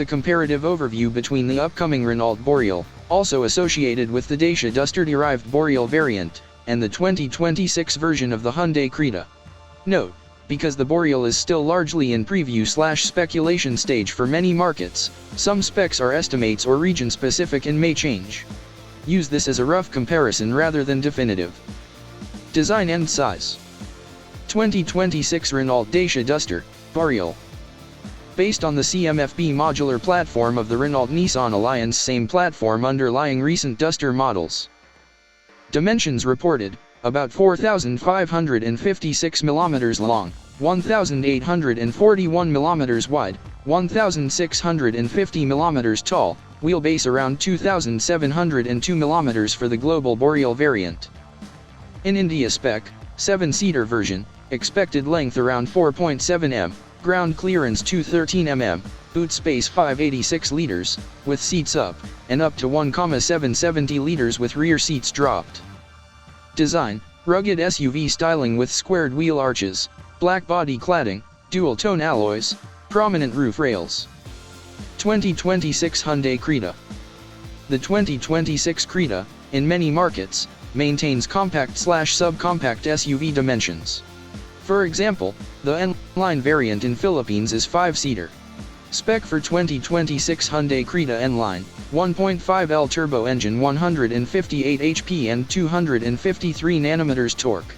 a comparative overview between the upcoming Renault Boreal, also associated with the Dacia Duster-derived Boreal variant, and the 2026 version of the Hyundai Creta. Note, because the Boreal is still largely in preview/speculation stage for many markets, some specs are estimates or region-specific and may change. Use this as a rough comparison rather than definitive. Design and size. 2026 Renault-Dacia Duster, Boreal. Based on the CMFB modular platform of the Renault-Nissan Alliance, same platform underlying recent Duster models. Dimensions reported: about 4,556 mm long, 1,841 mm wide, 1,650 mm tall, wheelbase around 2,702 mm for the global Boreal variant. In India spec, 7-seater version, expected length around 4.7 m, ground clearance 213 mm, boot space 586 liters, with seats up, and up to 1,770 liters with rear seats dropped. Design: rugged SUV styling with squared wheel arches, black body cladding, dual-tone alloys, prominent roof rails. 2026 Hyundai Creta. The 2026 Creta, in many markets, maintains compact/subcompact SUV dimensions. For example, the N-Line variant in Philippines is 5-seater. Spec for 2026 Hyundai Creta N-Line: 1.5L turbo engine, 158 HP and 253 Nm torque.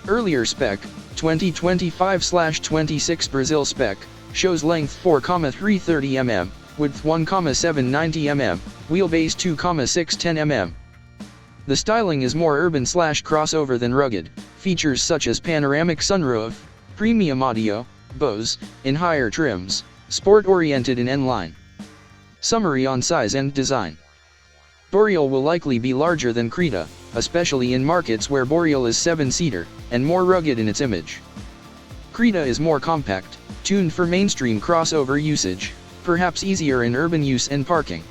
Earlier spec, 2025/26 Brazil spec, shows length 4,330 mm, width 1,790 mm, wheelbase 2,610 mm. The styling is more urban/crossover than rugged, features such as panoramic sunroof, premium audio, Bose, in higher trims, sport-oriented in N-Line. Summary on size and design. Boreal will likely be larger than Creta, especially in markets where Boreal is 7-seater, and more rugged in its image. Creta is more compact, tuned for mainstream crossover usage, perhaps easier in urban use and parking.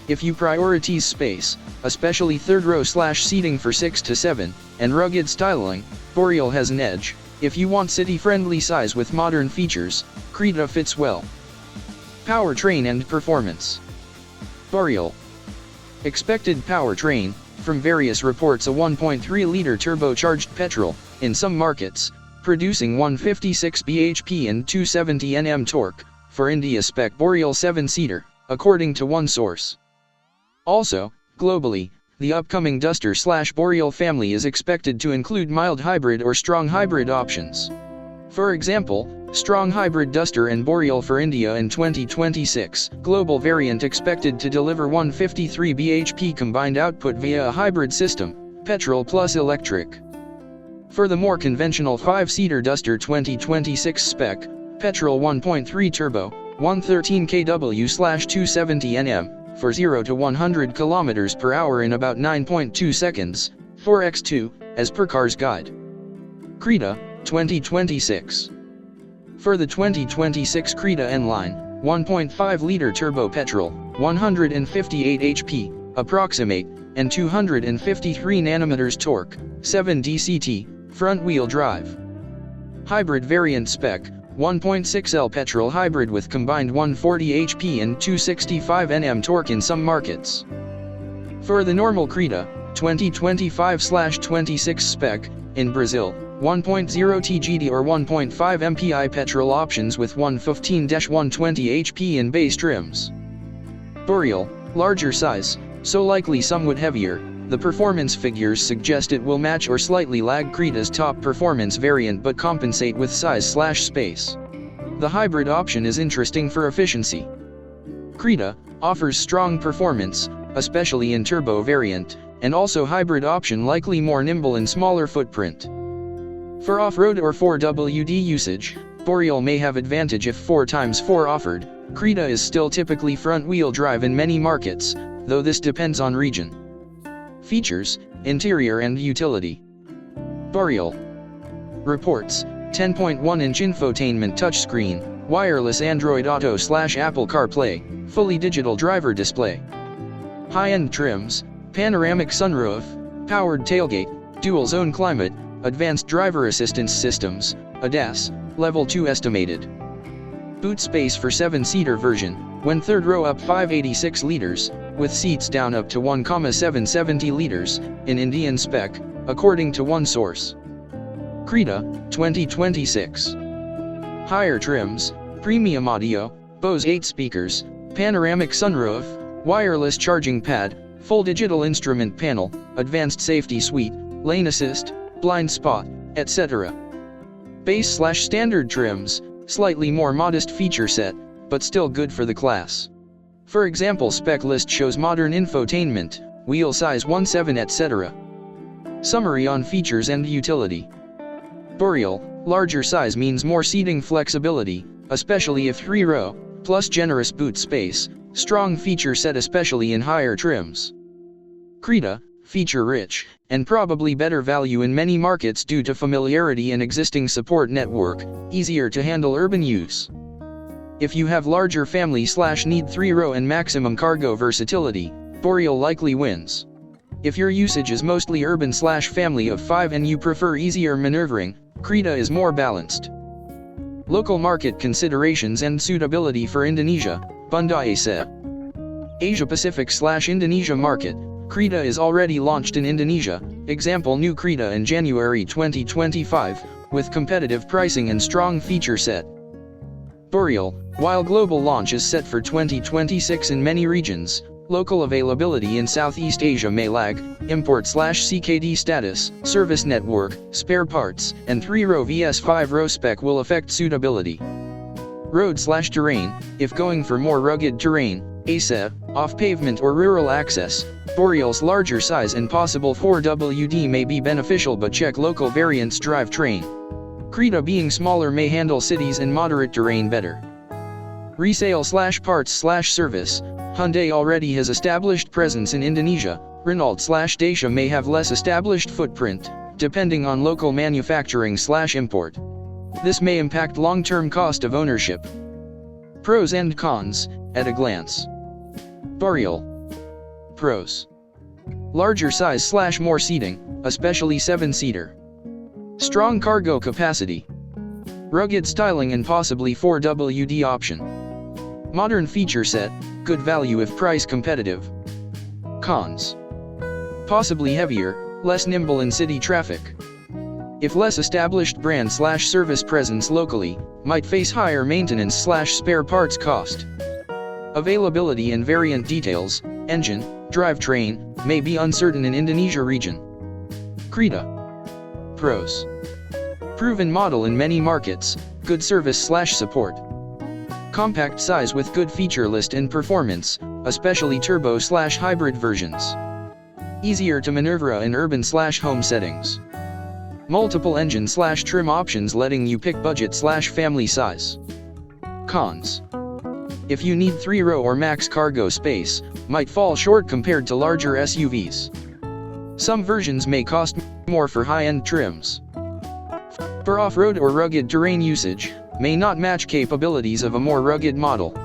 If you prioritize space, especially third-row/seating for 6 to 7, and rugged styling, Boreal has an edge. If you want city-friendly size with modern features, Creta fits well. Powertrain and performance. Boreal. Expected powertrain: from various reports, a 1.3-liter turbocharged petrol, in some markets, producing 156 bhp and 270 Nm torque, for India spec Boreal 7-seater, according to one source. Also, globally, the upcoming Duster/Boreal family is expected to include mild hybrid or strong hybrid options. For example, strong hybrid Duster and Boreal for India in 2026, global variant expected to deliver 153 bhp combined output via a hybrid system, petrol plus electric. For the more conventional 5-seater Duster 2026 spec, petrol 1.3 turbo, 113 kW/270 Nm, for 0 to 100 km per hour in about 9.2 seconds, 4x2, as per Car's Guide. Creta, 2026. For the 2026 Creta N-Line, 1.5-liter turbo petrol, 158 HP, approximate, and 253 Nm torque, 7 DCT, front-wheel drive. Hybrid variant spec: 1.6L petrol hybrid with combined 140 HP and 265 Nm torque in some markets. For the normal Creta, 2025/26 spec, in Brazil, 1.0 TGD or 1.5 MPI petrol options with 115-120 HP in base trims. Boreal, larger size, so likely somewhat heavier. The performance figures suggest it will match or slightly lag Creta's top performance variant but compensate with size/space. The hybrid option is interesting for efficiency. Creta offers strong performance, especially in turbo variant, and also hybrid option likely more nimble and smaller footprint. For off-road or 4WD usage, Boreal may have advantage if 4x4 offered. Creta is still typically front-wheel drive in many markets, though this depends on region. Features, interior and utility. Boreal. Reports: 10.1-inch infotainment touchscreen, wireless Android Auto/Apple CarPlay, fully digital driver display. High-end trims: panoramic sunroof, powered tailgate, dual-zone climate, advanced driver assistance systems, ADAS, level 2 estimated. Boot space for 7-seater version, when third row up 586 liters, with seats down up to 1,770 liters, in Indian spec, according to one source. Creta, 2026. Higher trims, premium audio, Bose 8 speakers, panoramic sunroof, wireless charging pad, full digital instrument panel, advanced safety suite, lane assist, blind spot, etc. Base/standard trims, slightly more modest feature set, but still good for the class. For example, spec list shows modern infotainment, wheel size 1/7 etc. Summary on features and utility. Boreal, larger size means more seating flexibility, especially if 3-row, plus generous boot space, strong feature set especially in higher trims. Creta, feature-rich, and probably better value in many markets due to familiarity and existing support network, easier to handle urban use. If you have larger family/need 3-row and maximum cargo versatility, Boreal likely wins. If your usage is mostly urban/family of 5 and you prefer easier maneuvering, Creta is more balanced. Local market considerations and suitability for Indonesia, Hyundai Creta. Asia-Pacific/Indonesia market, Creta is already launched in Indonesia, example new Creta in January 2025, with competitive pricing and strong feature set. Boreal, while global launch is set for 2026 in many regions, local availability in Southeast Asia may lag, import/CKD status, service network, spare parts, and 3-row vs 5-row spec will affect suitability. Road/terrain, if going for more rugged terrain, ASA, off-pavement or rural access, Boreal's larger size and possible 4WD may be beneficial, but check local variants drivetrain. Creta being smaller may handle cities and moderate terrain better. Resale/parts/service, Hyundai already has established presence in Indonesia, Renault/Dacia may have less established footprint, depending on local manufacturing/import. This may impact long-term cost of ownership. Pros and cons, at a glance. Boreal. Pros. Larger size/more seating, especially 7-seater. Strong cargo capacity. Rugged styling and possibly 4WD option. Modern feature set, good value if price competitive. Cons. Possibly heavier, less nimble in city traffic. If less established brand/service presence locally, might face higher maintenance/spare parts cost. Availability and variant details, engine, drivetrain, may be uncertain in Indonesia region. Creta. Pros. Proven model in many markets, good service/support. Compact size with good feature list and performance, especially turbo/hybrid versions. Easier to maneuver in urban/home settings. Multiple engine/trim options letting you pick budget/family size. Cons. If you need 3-row or max cargo space, might fall short compared to larger SUVs. Some versions may cost more for high-end trims. For off-road or rugged terrain usage, may not match capabilities of a more rugged model.